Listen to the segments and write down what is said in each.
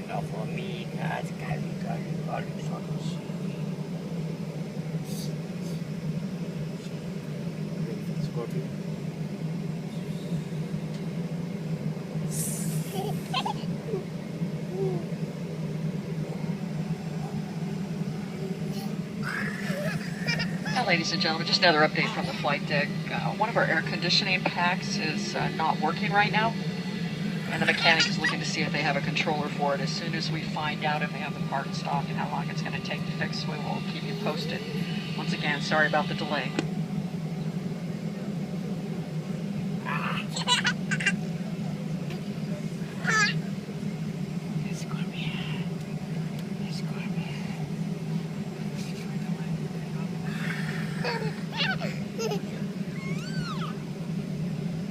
no formigas, Scorpion. Ladies and gentlemen, just another update from the flight deck. One of our air conditioning packs is not working right now, and the mechanic is looking to see if they have a controller for it. As soon as we find out if they have the part in stock and how long it's going to take to fix, we will keep you posted. Once again, sorry about the delay.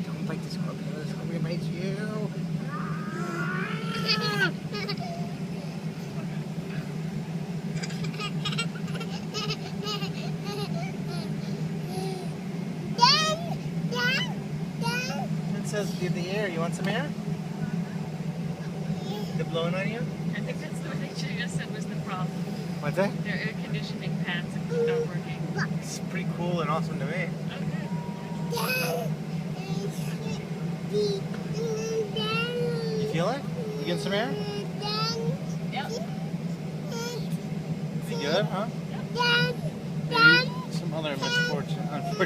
Don't bite the scorpion. The scorpion bites you. It says, "Give the air." You want some air? They're blowing on you? I think that's what they should have just said was the problem. What's that? Their air conditioning fans are not working. It's pretty cool and awesome to me. Okay. You feel it? You getting some air? Yep. Pretty good, huh? Maybe some other misfortune, unfortunate.